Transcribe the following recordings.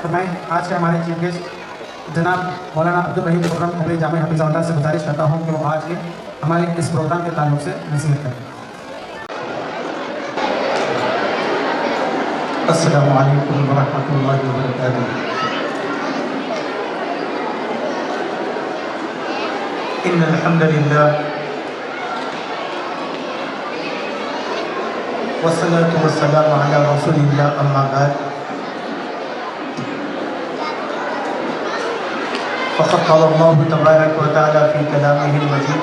تو میں آج کے ہمارے چیف گیسٹ جناب مولانا عبدالرحیم خرم قبری جامع حفظہ اللہ سے گزارش کرتا ہوں کہ وہ آج کے ہمارے اس پروگرام کے تعلق سے نصیحت کریں۔ السلام علیکم ورحمۃ اللہ وبرکاتہ۔ ان الحمد للہ والصلاة والسلام علی رسول اللہ، اما بعد فقد قال اللہ تبارک و تعالی فی کلامہ المجید: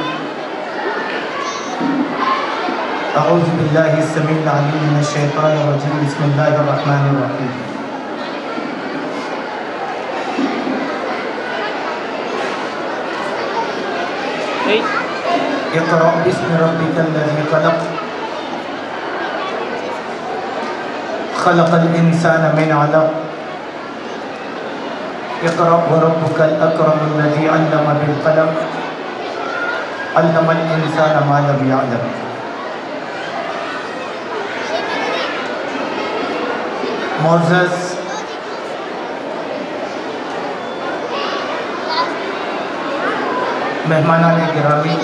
اعوذ باللہ السمیع العلیم من الشیطان الرجیم، بسم اللہ الرحمن الرحیم۔ اقرأ باسم ربک الذی خلق، خلق الانسان من علق، اقرأ وربک الاکرم الذی علم بالقلم، علم الانسان ما لم يعلم۔ معزز مہمانان گرامی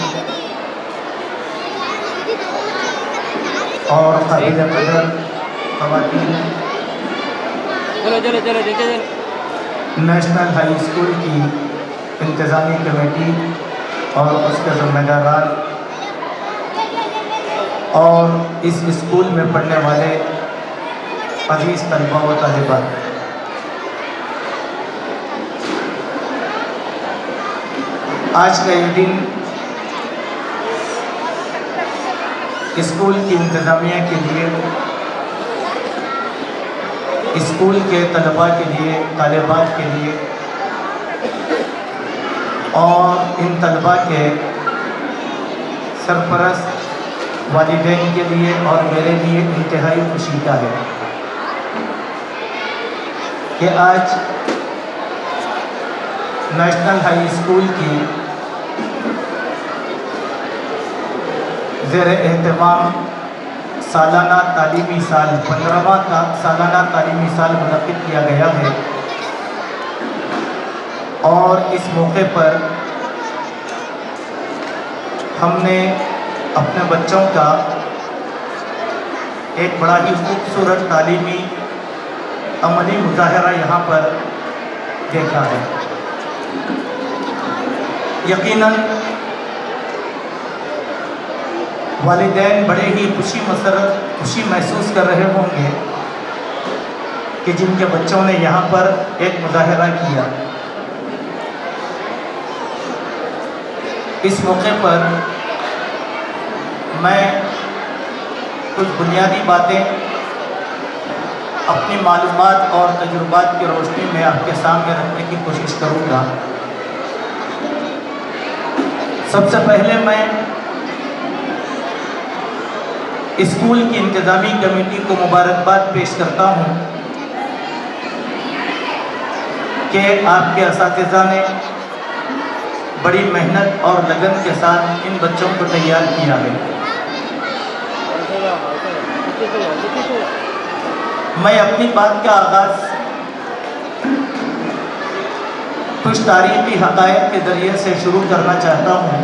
اور قابل قدر خواتین، نیشنل ہائی اسکول کی انتظامی کمیٹی اور اس کے ذمہ داران اور اس اسکول میں پڑھنے والے عزیز طلباء و طالبات، آج کا یہ دن اسکول کی انتظامیہ کے لیے، اسکول کے طلباء کے لیے، طالبات کے لیے اور ان طلباء کے سرپرست والدین کے لیے اور میرے لیے انتہائی خوشی کا ہے کہ آج نیشنل ہائی اسکول کی زیر اہتمام سالانہ تعلیمی سال 15واں سالانہ تعلیمی سال منعقد کیا گیا ہے، اور اس موقع پر ہم نے اپنے بچوں کا ایک بڑا ہی خوبصورت تعلیمی عملی مظاہرہ یہاں پر دیکھا ہے۔ یقیناً والدین بڑے ہی خوشی محسوس کر رہے ہوں گے کہ جن کے بچوں نے یہاں پر ایک مظاہرہ کیا۔ اس موقع پر میں کچھ بنیادی باتیں اپنی معلومات اور تجربات کی روشنی میں آپ کے سامنے رکھنے کی کوشش کروں گا۔ سب سے پہلے میں اسکول کی انتظامی کمیٹی کو مبارکباد پیش کرتا ہوں کہ آپ کے اساتذہ نے بڑی محنت اور لگن کے ساتھ ان بچوں کو تیار کیا ہے۔ میں اپنی بات کا آغاز کچھ تاریخی حقائق کے ذریعے سے شروع کرنا چاہتا ہوں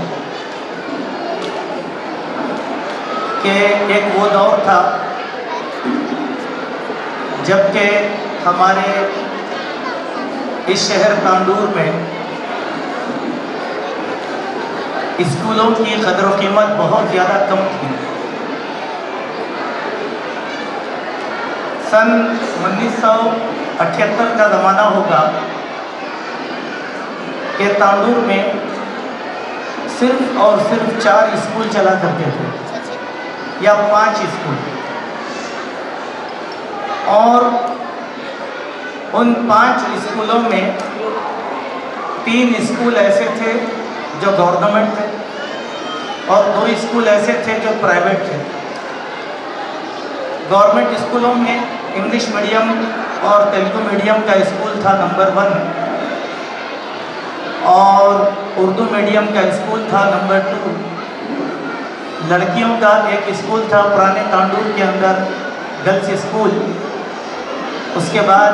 کہ ایک وہ دور تھا جب کہ ہمارے اس شہر تانڈور میں اسکولوں کی قدر و قیمت بہت زیادہ کم تھی۔ سن 1978 کا زمانہ ہوگا کہ تانڈور میں صرف اور صرف 4 اسکول چلا کرتے تھے یا 5 اسکول، اور ان 5 اسکولوں میں 3 اسکول ایسے تھے جو گورنمنٹ تھے اور 2 اسکول ایسے تھے جو پرائیویٹ تھے۔ گورنمنٹ اسکولوں میں انگلش میڈیم اور تیلگو میڈیم کا اسکول تھا نمبر 1، اور اردو میڈیم کا اسکول تھا نمبر 2۔ لڑکیوں کا ایک اسکول تھا پرانے تانڈور کے اندر، گرلس اسکول۔ اس کے بعد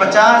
50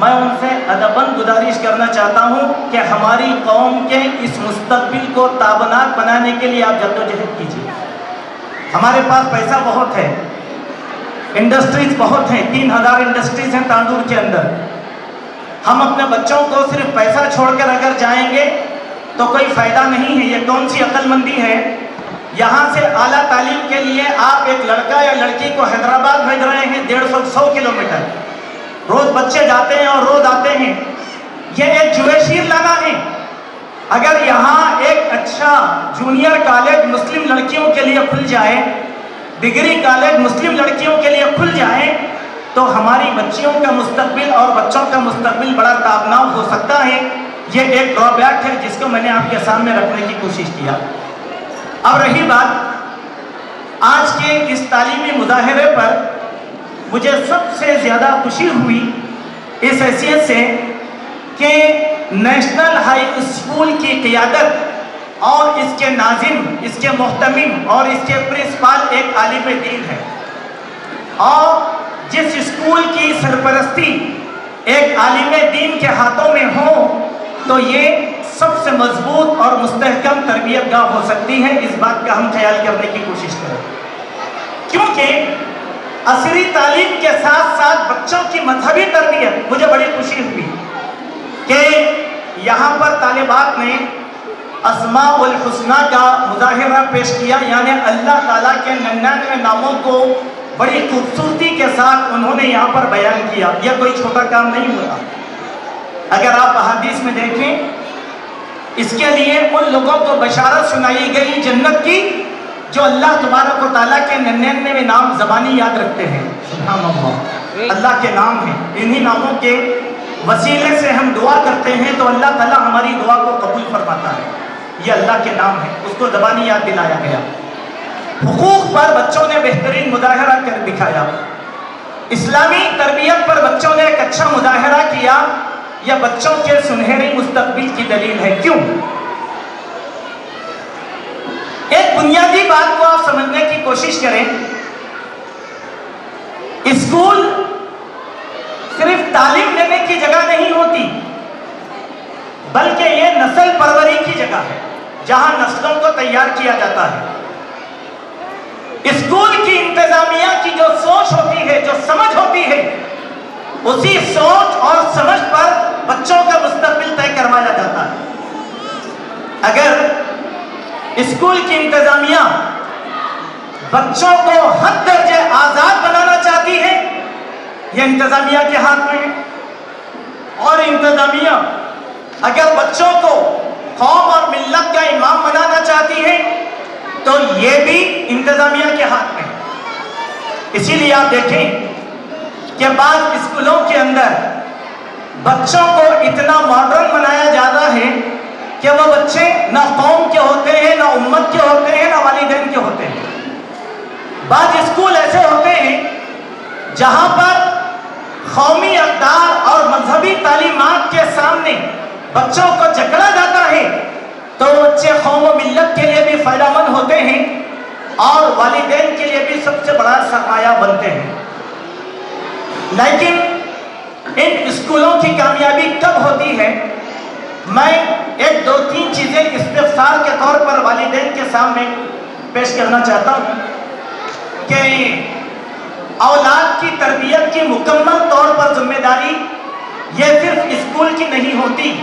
میں ان سے ادباً گزارش کرنا چاہتا ہوں کہ ہماری قوم کے اس مستقبل کو تابناک بنانے کے لیے آپ جدوجہد کیجیے. ہمارے پاس پیسہ بہت ہے، انڈسٹریز بہت ہیں، 3000 انڈسٹریز ہیں تاندور کے اندر. ہم اپنے بچوں کو صرف پیسہ چھوڑ کر اگر جائیں گے تو کوئی فائدہ نہیں ہے. یہ کون سی عقل مندی ہے؟ یہاں سے اعلیٰ تعلیم کے لیے آپ ایک لڑکا یا لڑکی کو حیدرآباد بھیج رہے ہیں 150 کلومیٹر. روز بچے جاتے ہیں اور روز آتے ہیں. یہ ایک جوئے شیر لانا ہے. اگر یہاں ایک اچھا جونیئر کالج مسلم لڑکیوں کے لیے کھل جائے، ڈگری کالج مسلم لڑکیوں کے لیے کھل جائے، تو ہماری بچیوں کا مستقبل اور بچوں کا مستقبل بڑا تابناک ہو سکتا ہے. یہ ایک ڈرا بیک ہے جس کو میں نے آپ کے سامنے رکھنے کی کوشش کیا. اب رہی بات آج کے اس تعلیمی مظاہرے پر، مجھے سب سے زیادہ خوشی ہوئی اس حیثیت سے کہ نیشنل ہائی اسکول کی قیادت اور اس کے ناظم، اس کے محتمم اور اس کے پرنسپال ایک عالم دین ہے. اور جس اسکول کی سرپرستی ایک عالم دین کے ہاتھوں میں ہو تو یہ سب سے مضبوط اور مستحکم تربیت گاہ ہو سکتی ہے. اس بات کا ہم خیال کرنے کی کوشش کریں، کیونکہ عصری تعلیم کے ساتھ ساتھ بچوں کی مذہبی تربیت، مجھے بڑی خوشی ہوئی کہ یہاں پر طالبات نے اسماء الحسنہ کا مظاہرہ پیش کیا، یعنی اللہ تعالیٰ کے 99 ناموں کو بڑی خوبصورتی کے ساتھ انہوں نے یہاں پر بیان کیا. یہ کوئی چھوٹا کام نہیں ہوتا. اگر آپ احادیث میں دیکھیں، اس کے لیے ان لوگوں کو بشارت سنائی گئی جنت کی جو اللہ تبارک و تعالیٰ کے 99 نام زبانی یاد رکھتے ہیں. سبحان اللہ، اللہ کے نام ہیں. انہی ناموں کے وسیلے سے ہم دعا کرتے ہیں تو اللہ تعالیٰ ہماری دعا کو قبول فرماتا ہے. یہ اللہ کے نام ہے، اس کو زبانی یاد دلایا گیا. حقوق پر بچوں نے بہترین مظاہرہ کر دکھایا. اسلامی تربیت پر بچوں نے ایک اچھا مظاہرہ کیا. یہ بچوں کے سنہری مستقبل کی دلیل ہے. کیوں؟ ایک بنیادی بات کو آپ سمجھنے کی کوشش کریں. اسکول صرف تعلیم لینے کی جگہ نہیں ہوتی، بلکہ یہ نسل پروری کی جگہ ہے جہاں نسلوں کو تیار کیا جاتا ہے. اسکول کی انتظامیہ کی جو سوچ ہوتی ہے، جو سمجھ ہوتی ہے، اسی سوچ اور سمجھ پر بچوں کا مستقبل طے کروایا جاتا ہے. اگر اسکول کی انتظامیہ بچوں کو حد درجے آزاد بنانا چاہتی ہے، یہ انتظامیہ کے ہاتھ میں ہے. اور انتظامیہ اگر بچوں کو قوم اور ملت کا امام بنانا چاہتی ہے تو یہ بھی انتظامیہ کے ہاتھ میں ہے. اسی لیے آپ دیکھیں کہ بعض اسکولوں کے اندر بچوں کو اتنا ماڈرن بنایا جاتا ہے کہ وہ بچے نہ قوم کے ہوتے ہیں، نہ امت کے ہوتے ہیں، نہ والدین کے ہوتے ہیں. بعض اسکول ایسے ہوتے ہیں جہاں پر قومی اقدار اور مذہبی تعلیمات کے سامنے بچوں کو جکڑا جاتا ہے تو بچے قوم و ملت کے لیے بھی فائدہ مند ہوتے ہیں اور والدین کے لیے بھی سب سے بڑا سرمایہ بنتے ہیں. لیکن ان اسکولوں کی کامیابی کب ہوتی ہے؟ میں ایک دو تین چیزیں استفسار کے طور پر والدین کے سامنے پیش کرنا چاہتا ہوں کہ اولاد کی تربیت کی مکمل طور پر ذمہ داری یہ صرف اسکول کی نہیں ہوتی،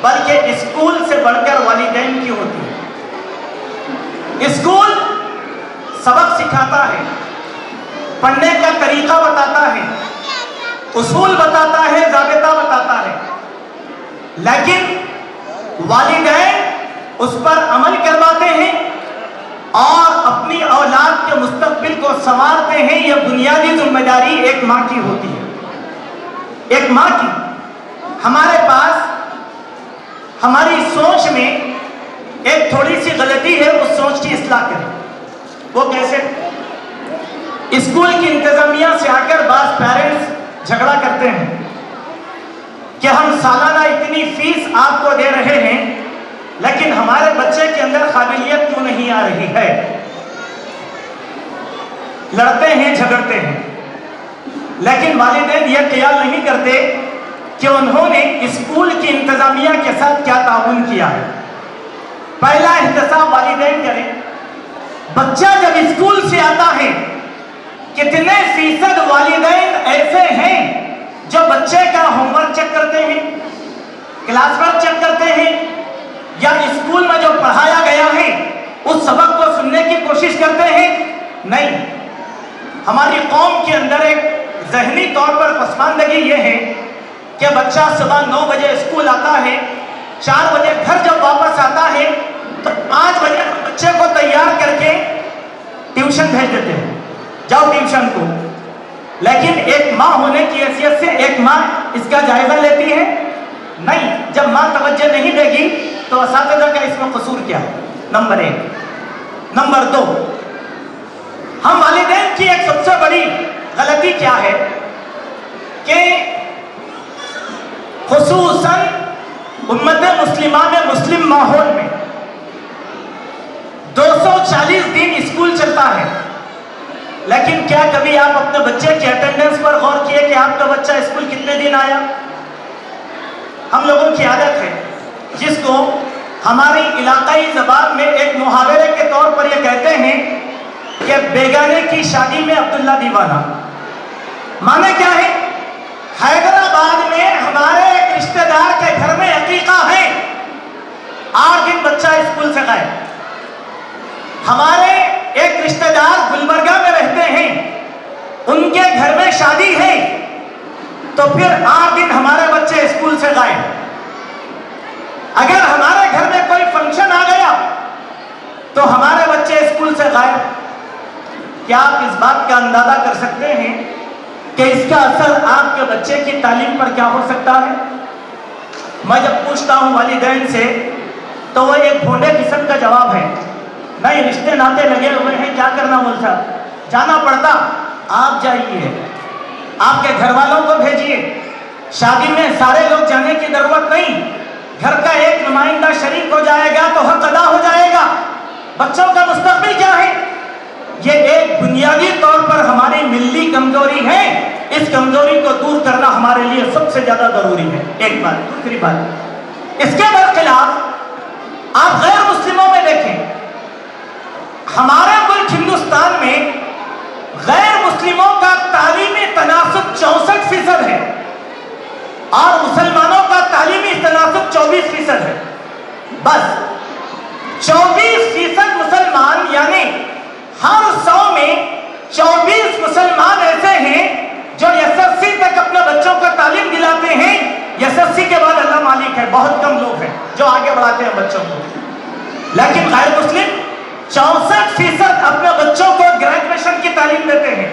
بلکہ اسکول سے بڑھ کر والدین کی ہوتی ہے. اسکول سبق سکھاتا ہے، پڑھنے کا طریقہ بتاتا ہے، اصول بتاتا ہے، ضابطہ بتاتا ہے، لیکن والدین اس پر عمل کرواتے ہیں اور اپنی اولاد کے مستقبل کو سنوارتے ہیں. یہ بنیادی ذمہ داری ایک ماں کی ہوتی ہے. ایک ماں کی. ہمارے پاس ہماری سوچ میں ایک تھوڑی سی غلطی ہے، اس سوچ کی اصلاح کریں. وہ کیسے؟ اسکول کی انتظامیہ سے آ کر بعض پیرنٹس جھگڑا کرتے ہیں کہ ہم سالانہ اتنی فیس آپ کو دے رہے ہیں لیکن ہمارے بچے کے اندر قابلیت کیوں نہیں آ رہی ہے. لڑتے ہیں، جھگڑتے ہیں، لیکن والدین یہ خیال نہیں کرتے کہ انہوں نے اسکول کی انتظامیہ کے ساتھ کیا تعاون کیا ہے۔ پہلا احتساب والدین کریں، بچہ جب اسکول سے آتا ہے کتنے فیصد والدین ایسے ہیں جو بچے کا ہوم ورک چیک کرتے ہیں، کلاس ورک چیک کرتے ہیں، یا اسکول میں جو پڑھایا گیا ہے اس سبق کو سننے کی کوشش کرتے ہیں؟ نہیں۔ ہماری قوم کے اندر ایک ذہنی طور پر پسماندگی یہ ہے کہ بچہ صبح 9 بجے اسکول آتا ہے، 4 بجے گھر جب واپس آتا ہے تو 5 بجے بچے کو تیار کر کے ٹیوشن بھیج دیتے ہیں، جاؤ ٹیوشن کو۔ لیکن ایک ماں ہونے کی حیثیت سے ایک ماں اس کا جائزہ لیتی ہے؟ نہیں۔ جب ماں توجہ نہیں دے گی تو اساتذہ کا اس میں قصور کیا ہے؟ نمبر 1۔ نمبر 2، ہم والدین کی ایک سب سے بڑی غلطی کیا ہے کہ خصوصاً امت مسلمہ میں، مسلم ماحول میں 240 دن اسکول چلتا ہے، لیکن کیا کبھی آپ اپنے بچے کے اٹینڈنس پر غور کیے کہ آپ کا بچہ اسکول کتنے دن آیا؟ ہم لوگوں کی عادت ہے جس کو ہماری علاقائی زبان میں ایک محاورے کے طور پر یہ کہتے ہیں کہ بیگانے کی شادی میں عبداللہ دیوانہ۔ معنی کیا ہے؟ حیدرآباد میں ہمارے ایک رشتہ دار کے گھر میں عقیقہ ہے، 8 دن بچہ اسکول سے غائب۔ ہمارے ایک رشتہ دار گلبرگہ میں رہتے ہیں، ان کے گھر میں شادی ہے، تو پھر 8 دن ہمارے بچے اسکول سے غائب۔ اگر ہمارے گھر میں کوئی فنکشن آ گیا تو ہمارے بچے اسکول سے غائب۔ کیا آپ اس بات کا اندازہ کر سکتے ہیں کہ اس کا اثر آپ کے بچے کی تعلیم پر کیا ہو سکتا ہے؟ میں جب پوچھتا ہوں والدین سے تو وہ ایک بھونڈے قسم کا جواب ہے، نہیں رشتے ناتے لگے ہوئے ہیں، کیا کرنا بولتا، جانا پڑتا۔ آپ جائیے، آپ کے گھر والوں کو بھیجیے، شادی میں سارے لوگ جانے کی ضرورت نہیں، گھر کا ایک نمائندہ شریک ہو جائے گا تو حق ادا ہو جائے گا۔ بچوں کا مستقبل کیا ہے؟ یہ ایک بنیادی طور پر ہماری ملی کمزوری ہے، اس کمزوری کو دور کرنا ہمارے لیے سب سے زیادہ ضروری ہے۔ ایک بات۔ دوسری بات، اس کے برخلاف آپ غیر مسلموں میں دیکھیں، ہمارے ملک ہندوستان میں غیر مسلموں کا تعلیمی تناسب 64% ہے اور مسلمانوں کا تعلیمی تناسب 24% ہے۔ بس 24% مسلمان، یعنی ہر 100 میں 24 مسلمان ایسے ہیں جو SSC تک اپنے بچوں کو تعلیم دلاتے ہیں۔ SSC کے بعد اللہ مالک ہے، بہت کم لوگ ہیں جو آگے بڑھاتے ہیں بچوں کو۔ لیکن غیر مسلم 64% اپنے بچوں کو گریجویشن کی تعلیم دیتے ہیں۔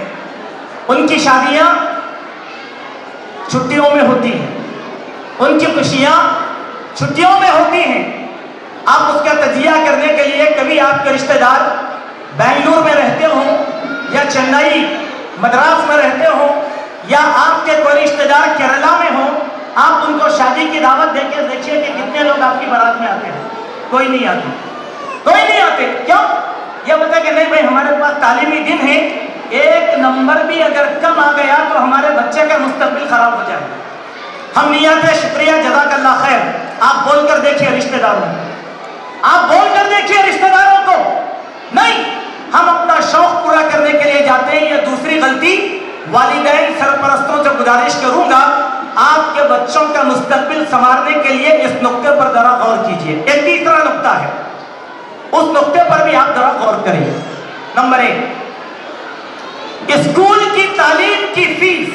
ان کی شادیاں چھٹیوں میں ہوتی ہیں، ان کی خوشیاں چھٹیوں میں ہوتی ہیں۔ آپ اس کا تجزیہ کرنے کے لیے کبھی آپ کے رشتہ دار بنگلور میں رہتے ہوں یا چنئی مدراس میں رہتے ہوں، یا آپ کے کوئی رشتہ دار کیرلا میں ہوں، آپ ان کو شادی کی دعوت دے کے دیکھیے کہ کتنے لوگ آپ کی بارات میں آتے ہیں۔ کوئی نہیں آتے، کوئی نہیں آتے۔ کیوں؟ یہ بتا کہ نہیں بھائی ہمارے پاس تعلیمی دن ہے، 1 نمبر بھی اگر کم آ گیا تو ہمارے بچے کا مستقبل خراب ہو جائے گا۔ ہم نیت ہے شکریہ جزاک اللہ خیر، آپ بول کر دیکھیے رشتہ داروں کو، آپ بول کر دیکھیے رشتہ داروں کو۔ نہیں، ہم اپنا شوق پورا کرنے کے لیے جاتے ہیں۔ یہ دوسری غلطی، والدین سرپرستوں سے گزارش کروں گا آپ کے بچوں کا مستقبل سنوارنے کے لیے اس نقطے پر ذرا غور کیجیے۔ ایک تیسرا نقطہ ہے، اس نقطے پر بھی آپ ذرا غور کریں۔ نمبر 1، اسکول کی تعلیم کی فیس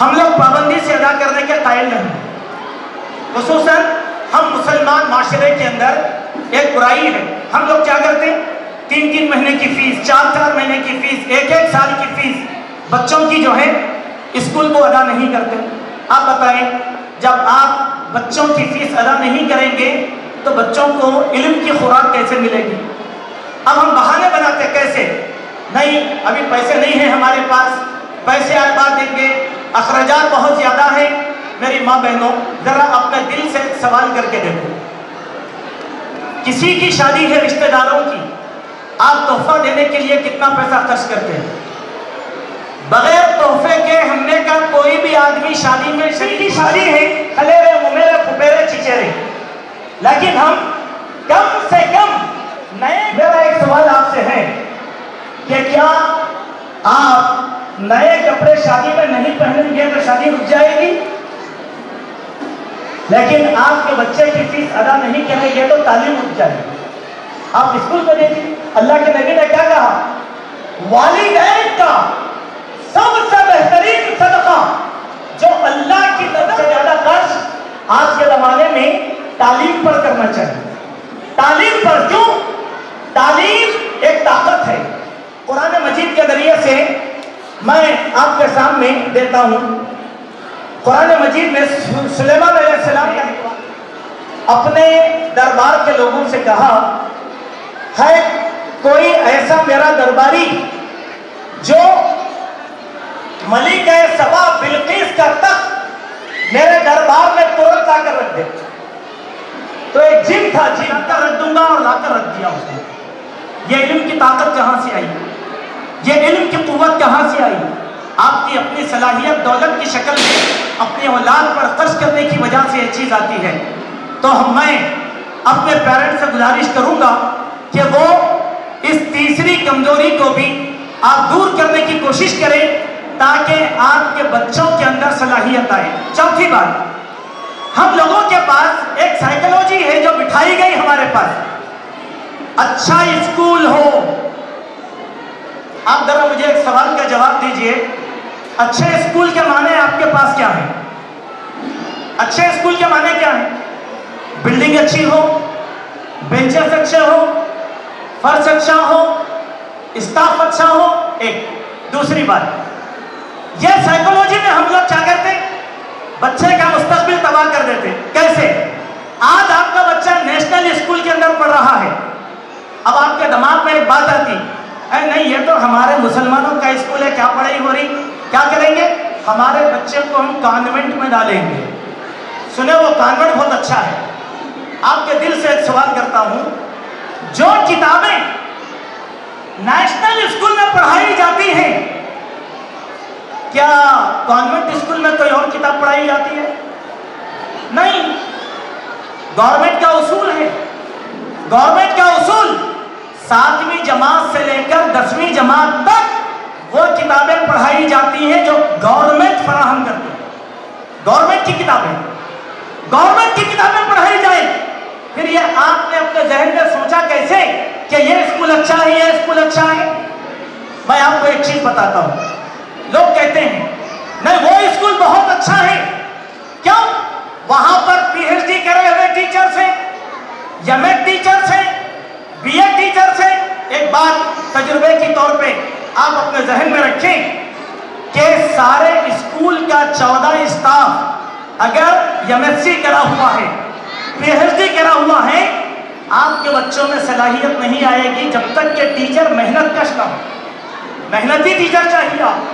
ہم لوگ پابندی سے ادا کرنے کے قائل نہیں۔ خصوصاً ہم مسلمان معاشرے کے اندر ایک برائی ہے، ہم لوگ کیا کرتے ہیں، 3 مہینے کی فیس، 4 مہینے کی فیس، 1 سال کی فیس بچوں کی جو ہے اسکول کو ادا نہیں کرتے۔ آپ بتائیں، جب آپ بچوں کی فیس ادا نہیں کریں گے تو بچوں کو علم کی خوراک کیسے ملے گی؟ اب ہم بہانے بناتے کیسے، نہیں ابھی پیسے نہیں ہیں ہمارے پاس، پیسے آج بعد دیں گے، اخراجات بہت زیادہ ہیں۔ میری ماں بہنوں ذرا اپنے دل سے سوال کر کے دیکھو، کسی کی شادی ہے رشتہ داروں کی، آپ تحفہ دینے کے لیے کتنا پیسہ خرچ کرتے ہیں؟ بغیر تحفے کے ہم نے کہا کوئی بھی آدمی شادی میں کی شادی ہے خلیرے ممیرے پھپیرے چچیرے، لیکن ہم کم سے کم نئے، میرا ایک سوال آپ سے ہے کہ کیا آپ نئے کپڑے شادی میں نہیں پہنیں گے تو شادی رک جائے گی؟ لیکن آپ کے بچے کی فیس ادا نہیں کریں گے تو تعلیم رک جائے گی۔ آپ اسکول میں دیکھیں اللہ کے نبی نے کیا کہا؟ والدین کا سب سے بہترین صدقہ جو اللہ کی طرف سے زیادہ خرچ آج کے زمانے میں تعلیم پر کرنا چاہیے۔ تعلیم پر، کیوں؟ تعلیم ایک طاقت ہے۔ قرآن مجید کے ذریعے سے میں آپ کے سامنے دیتا ہوں۔ قرآن مجید میں سلیمان علیہ السلام نے اپنے دربار کے لوگوں سے کہا ہے کوئی ایسا میرا درباری جو ملکہ سبا بلقیس کا تخت میرے دربار میں ترنت لا کر رکھ دے۔ تو ایک جن تھا، جن کر رکھ دوں گا، اور لا کر رکھ دیا اس نے۔ یہ علم کی طاقت کہاں سے آئی؟ یہ علم کی قوت کہاں سے آئی؟ آپ کی اپنی صلاحیت دولت کی شکل میں اپنی اولاد پر خرچ کرنے کی وجہ سے یہ چیز آتی ہے۔ تو میں اپنے پیرنٹس سے گزارش کروں گا کہ وہ اس تیسری کمزوری کو بھی آپ دور کرنے کی کوشش کریں تاکہ آپ کے بچوں کے اندر صلاحیت آئے۔ چوتھی بات، ہم لوگوں کے پاس ایک سائیکالوجی ہے جو بٹھائی گئی ہمارے پاس، اچھا اسکول ہو۔ آپ ذرا مجھے ایک سوال کا جواب دیجئے، اچھے اسکول کے معنی آپ کے پاس کیا ہیں؟ اچھے اسکول کے معنی کیا ہیں؟ بلڈنگ اچھی ہو، بینچز اچھے ہو، فرش اچھا ہو، اسٹاف اچھا ہو۔ ایک دوسری بات، یہ سائیکالوجی میں ہم لوگ کیا کرتے ہیں؟ بچے کا مستقبل تباہ کر دیتے۔ کیسے؟ آج آپ کا بچہ نیشنل اسکول کے اندر پڑھ رہا ہے، اب آپ کے دماغ میں ایک بات آتی، اے نہیں یہ تو ہمارے مسلمانوں کا اسکول ہے، کیا پڑھائی ہو رہی؟ کیا کریں گے؟ ہمارے بچے کو ہم کانوینٹ میں ڈالیں گے۔ سنیں وہ کانوینٹ بہت اچھا ہے۔ آپ کے دل سے ایک سوال کرتا ہوں، جو کتابیں نیشنل اسکول میں پڑھائی جاتی ہیں، کیا کانوینٹ اسکول میں کوئی اور کتاب پڑھائی جاتی ہے؟ نہیں۔ گورنمنٹ کا اصول ہے، گورنمنٹ کا اصول 7ویں جماعت سے لے کر 10ویں جماعت تک وہ کتابیں پڑھائی جاتی ہیں جو گورنمنٹ فراہم کرتی ہے۔ گورنمنٹ کی کتابیں، گورنمنٹ کی کتابیں پڑھائی جائیں۔ پھر یہ آپ نے اپنے ذہن میں سوچا کیسے کہ یہ اسکول اچھا ہے، یہ اسکول اچھا ہے؟ میں آپ کو ایک چیز بتاتا ہوں۔ لوگ کہتے ہیں نہیں وہ اسکول بہت اچھا ہے، کیوں؟ وہاں پر پی ایچ ڈی کرے ہوئے ٹیچرز ہیں، ایم ایڈ ٹیچرز ہیں، بی ایڈ ٹیچرز ہیں۔ ایک بات تجربے کی طور پہ آپ اپنے ذہن میں رکھیں کہ سارے اسکول کا 14 اسٹاف اگر ایم ایس سی کرا ہوا ہے، پی ایچ ڈی کرا ہوا ہے، آپ کے بچوں میں صلاحیت نہیں آئے گی جب تک کہ ٹیچر محنت کش نہ ہو۔ محنتی ٹیچر چاہیے، آپ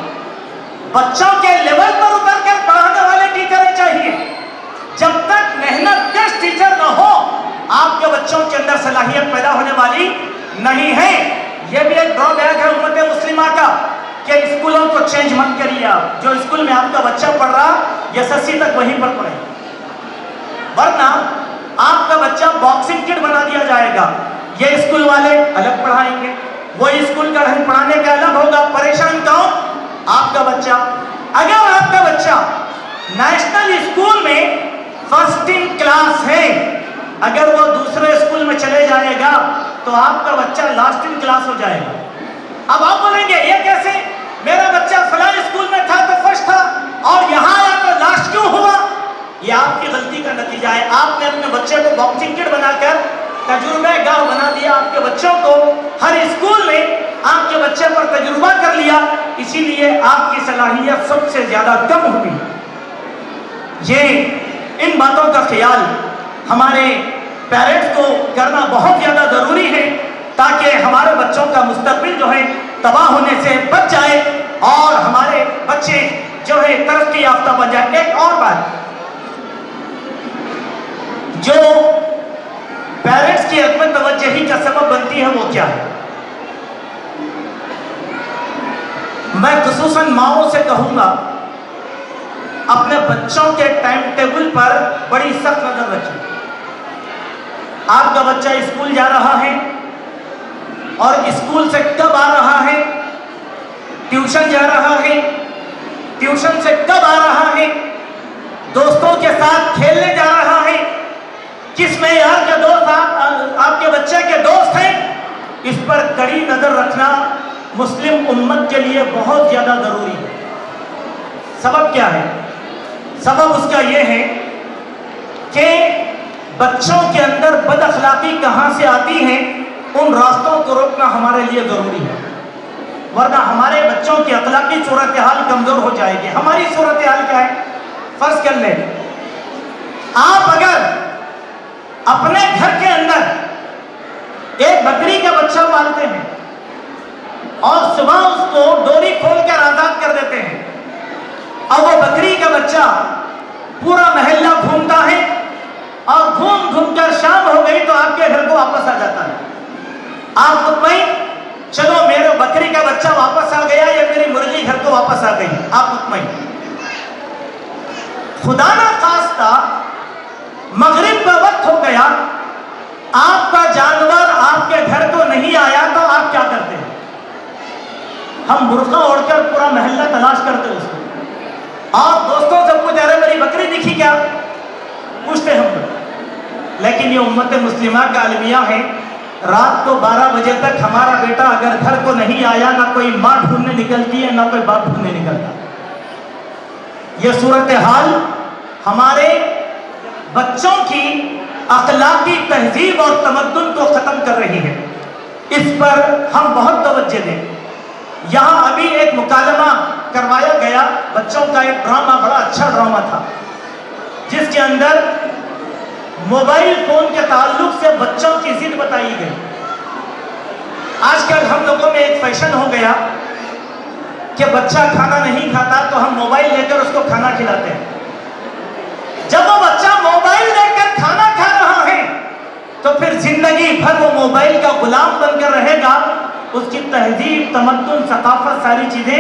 بچوں کے لیول پر اتر کر پڑھانے والے ٹیچریں چاہیے۔ جب تک محنت کش ٹیچر نہ ہو آپ کے بچوں کے اندر صلاحیت پیدا ہونے والی نہیں ہے۔ یہ بھی ایک ڈرا بیک ہے امت مسلمہ کا کہ اسکولوں کو چینج مت کریے۔ آپ جو اسکول میں آپ کا بچہ پڑھ رہا ایس ایس سی تک وہیں پر پڑھیں، ورنہ آپ کا بچہ باکسنگ کٹ بنا دیا جائے گا۔ یہ اسکول والے الگ پڑھائیں گے، وہ اسکول کا ڈھنگ پڑھانے کا الگ ہوگا۔ پریشان کون؟ آپ کا بچہ۔ اگر آپ کا بچہ نیشنل اسکول میں فرسٹ ان کلاس ہے، اگر وہ دوسرے اسکول میں چلے جائے گا تو آپ کا بچہ لاسٹ ان کلاس ہو جائے گا۔ اب آپ بولیں گے یہ کیسے؟ میرا بچہ فلاں اسکول میں تھا تو فرسٹ تھا اور یہاں آیا تو لاسٹ کیوں ہوا؟ یہ آپ کی غلطی کا نتیجہ ہے۔ آپ نے اپنے بچے کو باکسنگ کٹ بنا کر تجربہ گاہ بنا دیا۔ آپ کے بچوں کو ہر اسکول میں آپ کے بچے پر تجربہ کر لیا، اسی لیے آپ کی صلاحیت سب سے زیادہ کم ہوئی۔ یہ ان باتوں کا خیال ہمارے پیرنٹس کو کرنا بہت زیادہ ضروری ہے تاکہ ہمارے بچوں کا مستقبل جو ہے تباہ ہونے سے بچ جائے اور ہمارے بچے جو ہے ترقی یافتہ بن جائے۔ ایک اور بات جو پیرنٹس کی عدم توجہی کا سبب بنتی ہے وہ کیا ہے؟ میں خصوصاً ماؤں سے کہوں گا اپنے بچوں کے ٹائم ٹیبل پر بڑی سخت نظر رکھیں. آپ کا بچہ اسکول جا رہا ہے اور اسکول سے کب آ رہا ہے, ٹیوشن جا رہا ہے, ٹیوشن سے کب آ رہا ہے, دوستوں کے ساتھ کھیلنے جا رہا ہے, کس معیار کے دوست آپ کے بچے کے دوست ہیں, اس پر کڑی نظر رکھنا مسلم امت کے لیے بہت زیادہ ضروری ہے. سبب کیا ہے؟ سبب اس کا یہ ہے کہ بچوں کے اندر بد اخلاقی کہاں سے آتی ہے, ان راستوں کو روکنا ہمارے لیے ضروری ہے, ورنہ ہمارے بچوں کی اخلاقی صورتحال کمزور ہو جائے گی. ہماری صورتحال کیا ہے؟ فرض کر لیں آپ اگر اپنے گھر کے اندر ایک بکری کا بچہ پالتے ہیں اور صبح اس کو ڈوری کھول کر آزاد کر دیتے ہیں, اور وہ بکری کا بچہ پورا محلہ گھومتا ہے اور گھوم گھوم کر شام ہو گئی تو آپ کے گھر کو واپس آ جاتا ہے, آپ مطمئن, چلو میرے بکری کا بچہ واپس آ گیا یا میری مرغی گھر کو واپس آ گئی, آپ مطمئن. خدا نہ خواستہ مغرب کا وقت ہو گیا, آپ کا جانور آپ کے گھر کو نہیں آیا تو آپ کیا کرتے ہیں؟ ہم برقع اوڑھ کر پورا محلہ تلاش کرتے اس کو, اور دوستوں سے پوچھتے رہے میری بکری دکھی کیا, پوچھتے ہم لوگ. لیکن یہ امت مسلمہ کا المیہ ہے, رات کو 12 بجے تک ہمارا بیٹا اگر گھر کو نہیں آیا, نہ کوئی ماں ڈھونڈنے نکلتی ہے نہ کوئی باپ ڈھونڈنے نکلتا. یہ صورتحال ہمارے بچوں کی اخلاقی تہذیب اور تمدن کو ختم کر رہی ہے, اس پر ہم بہت توجہ دیں. یہاں ابھی ایک مکالمہ کروایا گیا, بچوں کا ایک ڈرامہ, بڑا اچھا ڈرامہ تھا, جس کے اندر موبائل فون کے تعلق سے بچوں کی ضد بتائی گئی. آج کل ہم لوگوں میں ایک فیشن ہو گیا کہ بچہ کھانا نہیں کھاتا تو ہم موبائل لے کر اس کو کھانا کھلاتے ہیں. جب وہ بچہ موبائل لے کر کھانا کھا رہا ہے تو پھر زندگی بھر وہ موبائل کا غلام بن کر رہے گا, اس کی تہذیب, تمدن, ثقافت, ساری چیزیں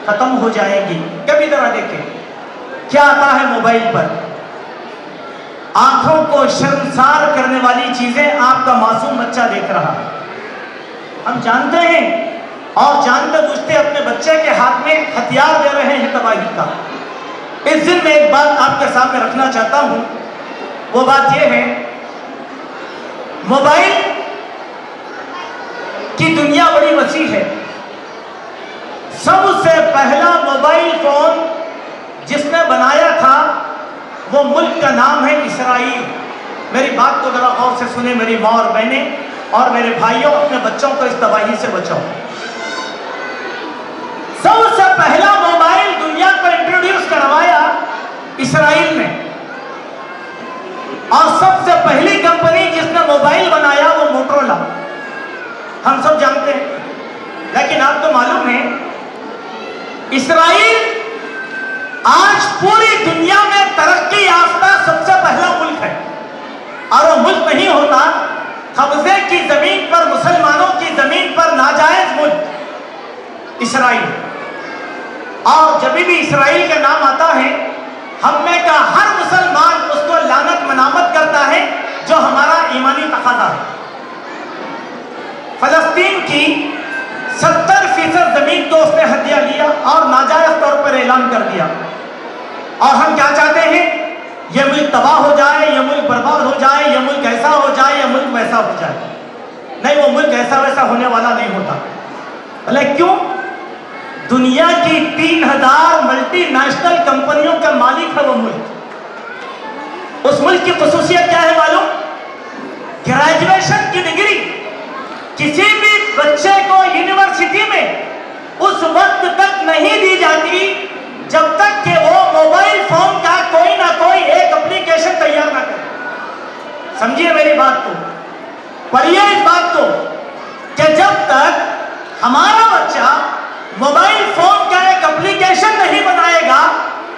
ختم ہو جائیں گی. کبھی ذرا دیکھیں کیا آتا ہے موبائل پر, آنکھوں کو شرمسار کرنے والی چیزیں آپ کا معصوم بچہ دیکھ رہا ہے. ہم جانتے ہیں اور جانتے بوجھتے اپنے بچے کے ہاتھ میں ہتھیار دے رہے ہیں تباہی کا. اس دن میں ایک بات آپ کے سامنے رکھنا چاہتا ہوں, وہ بات یہ ہے, موبائل کی دنیا بڑی وسیع ہے. سب سے پہلا موبائل فون جس نے بنایا تھا وہ ملک کا نام ہے اسرائیل. میری بات کو ذرا غور سے سنیں میری ماں اور بہنیں اور میرے بھائیوں, اپنے بچوں کو اس تباہی سے بچاؤ. سب سے پہلا موبائل دنیا کو انٹروڈیوس کروایا اسرائیل نے, اور سب سے پہلی کمپنی جس نے موبائل بنایا وہ موٹرولا. ہم سب جانتے ہیں, لیکن آپ کو معلوم ہے اسرائیل آج پوری دنیا میں ترقی یافتہ سب سے پہلا ملک ہے, اور وہ ملک نہیں ہوتا قبضے کی زمین پر, مسلمانوں کی زمین پر ناجائز ملک اسرائیل. اور جب بھی اسرائیل کا نام آتا ہے ہم میں کا ہر مسلمان اس کو لعنت منامت کرتا ہے, جو ہمارا ایمانی تقاضا ہے. فلسطین کی 70% زمین کو اس نے ہتھیا لیا اور ناجائز طور پر اعلان کر دیا, اور ہم کیا چاہتے ہیں, یہ ملک تباہ ہو جائے, یہ ملک برباد ہو جائے, یہ ملک ایسا ہو جائے, یہ ملک ویسا ہو جائے. نہیں, وہ ملک ایسا ویسا ہونے والا نہیں ہوتا. بھلے کیوں؟ دنیا کی 3000 ملٹی نیشنل کمپنیوں کا مالک ہے وہ ملک. اس ملک کی خصوصیت کیا ہے معلوم؟ گریجویشن کی ڈگری کسی بھی بچے کو یونیورسٹی میں اس وقت تک نہیں دی جاتی جب تک کہ وہ موبائل فون کا کوئی نہ کوئی ایک اپلیکیشن تیار نہ کرے. سمجھیے میری بات کو, پڑھیے اس بات کو, کہ جب تک ہمارا بچہ موبائل فون کا ایک اپلیکیشن نہیں بنائے گا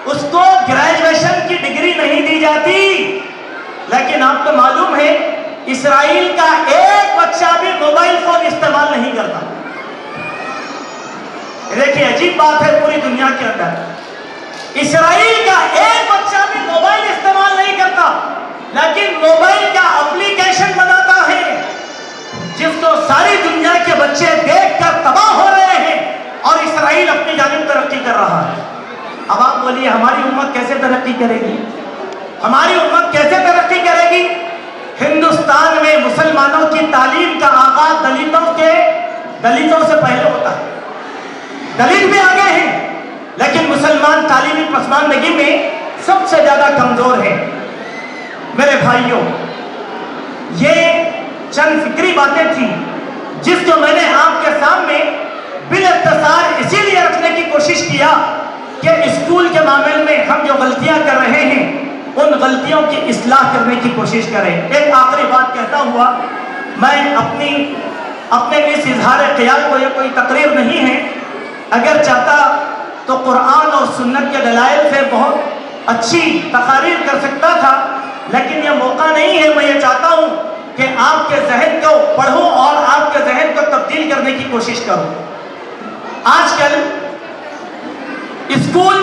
اس کو گریجویشن کی ڈگری نہیں دی جاتی. لیکن آپ کو معلوم ہے اسرائیل کا ایک بچہ بھی موبائل فون استعمال نہیں کرتا. دیکھیے عجیب بات ہے، پوری دنیا کے اندر اسرائیل کا ایک بچہ بھی موبائل استعمال نہیں کرتا، لیکن موبائل کا اپلیکیشن بناتا ہے جس کو ساری دنیا کے بچے دیکھ کر تباہ ہو رہے ہیں، اور اسرائیل اپنی جانب ترقی کر رہا ہے۔ اب آپ بولیے ہماری امت کیسے ترقی کرے گی؟ ہماری امت کیسے ترقی کرے گی؟ ہندوستان میں مسلمانوں کی تعلیم کا آغاز دلتوں سے پہلے ہوتا ہے۔ دلت بھی آگے ہیں، لیکن مسلمان تعلیمی پسماندگی میں سب سے زیادہ کمزور ہیں۔ میرے بھائیوں، یہ چند فکری باتیں تھیں جس کو میں نے آپ کے سامنے بالاختصار اسی لیے رکھنے کی کوشش کیا کہ اسکول کے معاملے میں ہم جو غلطیاں کر رہے ہیں ان غلطیوں کی اصلاح کرنے کی کوشش کریں۔ ایک آخری بات کہتا ہوا میں اپنے اس اظہار خیال کو، یہ کوئی تقریر نہیں ہے، اگر چاہتا تو قرآن اور سنت کے دلائل سے بہت اچھی تقاریر کر سکتا تھا، لیکن یہ موقع نہیں ہے۔ میں یہ چاہتا ہوں کہ آپ کے ذہن کو پڑھوں اور آپ کے ذہن کو تبدیل کرنے کی کوشش کروں۔ آج کل اسکول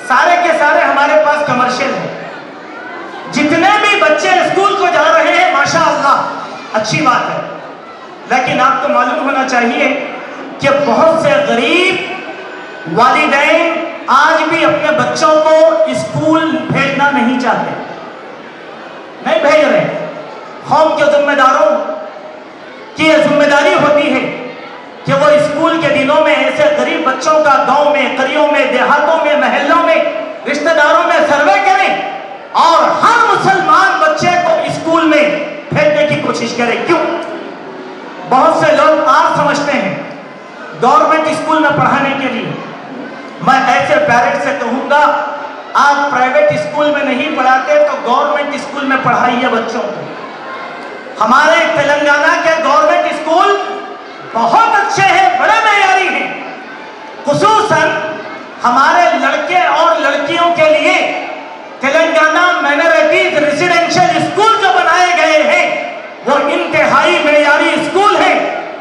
سارے کے سارے ہمارے پاس کمرشل ہیں۔ جتنے بھی بچے اسکول کو جا رہے ہیں ماشاءاللہ اچھی بات ہے، لیکن آپ کو معلوم ہونا چاہیے کہ بہت سے غریب والدین آج بھی اپنے بچوں کو اسکول بھیجنا نہیں چاہتے، نہیں بھیج رہے۔ قوم کے ذمہ داروں کی یہ ذمہ داری ہوتی ہے کہ وہ اسکول کے دنوں میں ایسے غریب بچوں کا گاؤں میں، قریوں میں، دیہاتوں میں، محلوں میں، رشتہ داروں میں سروے کریں اور ہر مسلمان بچے کو اسکول میں بھیجنے کی کوشش کریں۔ کیوں؟ بہت سے لوگ آج سمجھتے ہیں گورنمنٹ اسکول میں پڑھانے کے لیے۔ میں ایسے پیرنٹ سے کہوں گا آپ پرائیویٹ اسکول میں نہیں پڑھاتے تو گورنمنٹ اسکول میں پڑھائیے بچوں کو۔ ہمارے تلنگانہ کے گورنمنٹ اسکول بہت اچھے ہیں، بڑے معیاری ہیں، خصوصاً ہمارے لڑکے اور لڑکیوں کے لیے تلنگانہ مائنرٹیز ریزیڈنشل اسکول جو بنائے گئے ہیں وہ انتہائی معیاری اسکول ہیں۔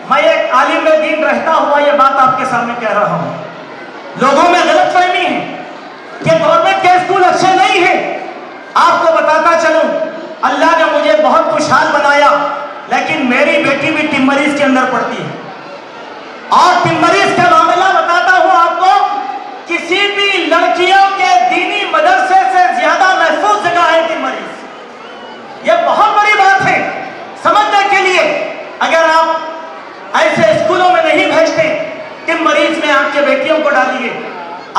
میں ایک عالم دین رہتا ہوا یہ بات آپ کے سامنے کہہ رہا ہوں۔ لوگوں میں غلط فہمی ہے کہ گورنمنٹ کے اسکول اچھے نہیں ہیں۔ آپ کو بتاتا چلوں اللہ نے مجھے بہت خوشحال بنایا، لیکن میری بیٹی بھی ٹمریز کے اندر پڑھتی ہے، اور ٹمریز کا معاملہ بتاتا ہوں آپ کو، کسی بھی لڑکیوں کے دینی مدرسے سے زیادہ محفوظ جگہ ہے ٹمریز۔ یہ بہت بڑی بات ہے سمجھنے کے لیے۔ اگر آپ ایسے اسکولوں میں نہیں بھیجتے، ٹمریز میں آپ کے بیٹیوں کو ڈالیے،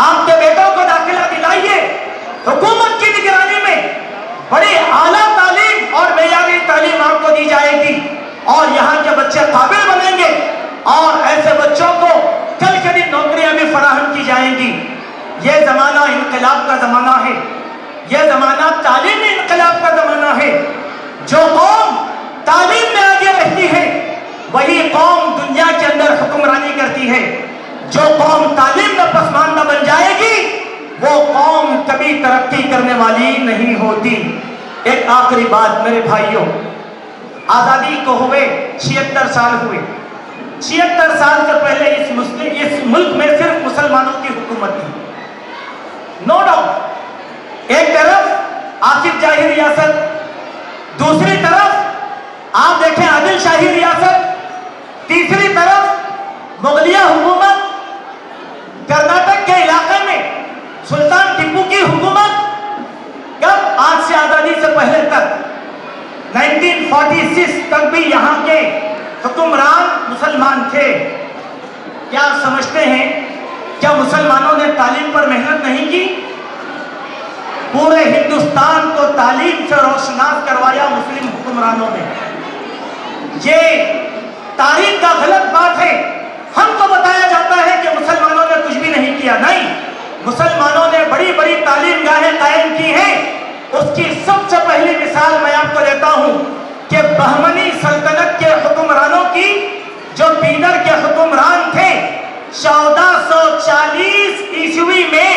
آپ کے بیٹوں کو داخلہ دلائیے، حکومت کی نگرانی میں بڑی اعلیٰ تعلیم اور معیاری تعلیم آپ کو دی جائے گی، اور یہاں کے بچے قابل بنیں گے، اور ایسے بچوں کو کل کے دن نوکریاں بھی فراہم کی جائیں گی۔ یہ زمانہ انقلاب کا زمانہ ہے، یہ زمانہ تعلیمی انقلاب کا زمانہ ہے۔ جو قوم تعلیم میں آگے رہتی ہے وہی قوم دنیا کے اندر حکمرانی کرتی ہے۔ جو قوم تعلیم میں پسماندہ بن جائے گی وہ قوم کبھی ترقی کرنے والی نہیں ہوتی۔ ایک آخری بات میرے بھائیوں، آزادی کو ہوئے 76 سال ہوئے۔ 76 سال سے پہلے اس ملک میں صرف مسلمانوں کی حکومت تھی، نو ڈاؤٹ۔ ایک طرف آصف جاہی ریاست، دوسری طرف آپ دیکھیں عادل شاہی ریاست، تیسری طرف مغلیہ حکومت، کرناٹک کے علاقے میں سلطان ٹیپو کی حکومت۔ کب؟ آج سے آزادی سے پہلے تک 1946 تک بھی یہاں کے حکمران مسلمان تھے۔ کیا آپ سمجھتے ہیں کیا مسلمانوں نے تعلیم پر محنت نہیں کی؟ پورے ہندوستان کو تعلیم سے روشناس کروایا مسلم حکمرانوں نے۔ یہ تاریخ کا غلط بات ہے۔ ہم کو بتایا جاتا ہے کہ مسلمانوں نے کچھ بھی نہیں کیا، نہیں، مسلمانوں نے بڑی بڑی تعلیم گاہیں قائم کی ہیں۔ اس کی سب سے پہلی مثال میں آپ کو دیتا ہوں کہ بہمنی سلطنت کے حکمرانوں کی، جو بیدر کے حکمران تھے، 1440 عیسوی میں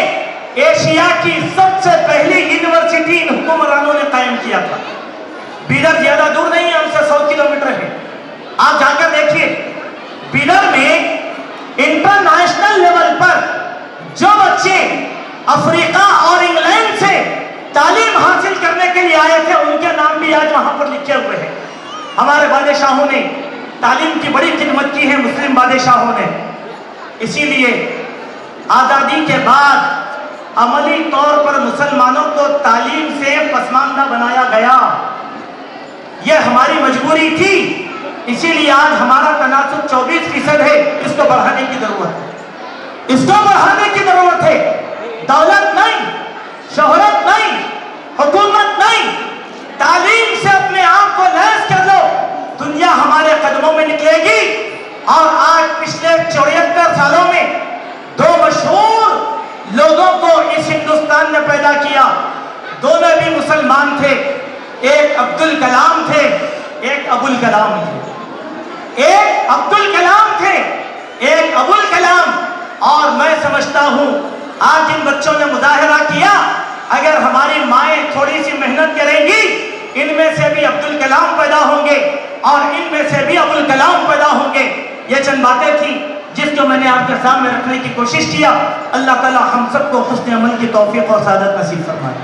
ایشیا کی سب سے پہلی یونیورسٹی ان حکمرانوں نے قائم کیا تھا۔ بیدر زیادہ دور نہیں ہے، ہم سے 100 کلومیٹر ہے۔ آپ جا کر دیکھیے، بیدر میں انٹرنیشنل لیول جو بچے افریقہ اور انگلینڈ سے تعلیم حاصل کرنے کے لیے آئے تھے ان کے نام بھی آج وہاں پر لکھے ہوئے ہیں. ہمارے بادشاہوں نے تعلیم کی بڑی خدمت کی ہے, مسلم بادشاہوں نے. اسی لیے آزادی کے بعد عملی طور پر مسلمانوں کو تعلیم سے پسماندہ بنایا گیا. یہ ہماری مجبوری تھی. اسی لیے آج ہمارا تناسب 24% ہے. اس کو بڑھانے کی ضرورت ہے, اس کو بڑھانے کی ضرورت ہے. دولت نہیں, شہرت نہیں, حکومت نہیں, تعلیم سے اپنے آپ کو لیس کر لو, دنیا ہمارے قدموں میں نکلے گی. اور آج پچھلے 74 سالوں میں 2 مشہور لوگوں کو اس ہندوستان نے پیدا کیا. دونوں بھی مسلمان تھے. ایک عبد الکلام تھے, ایک ابو الکلام تھے. ایک عبد الکلام تھے, ایک ابو الکلام. اور میں سمجھتا ہوں آج ان بچوں نے مظاہرہ کیا, اگر ہماری مائیں تھوڑی سی محنت کریں گی ان میں سے بھی عبد الکلام پیدا ہوں گے اور ان میں سے بھی ابو الکلام پیدا ہوں گے. یہ چند باتیں تھیں جس کو میں نے آپ کے سامنے رکھنے کی کوشش کیا. اللہ تعالی ہم سب کو حسن عمل کی توفیق اور سعادت نصیب فرمائے.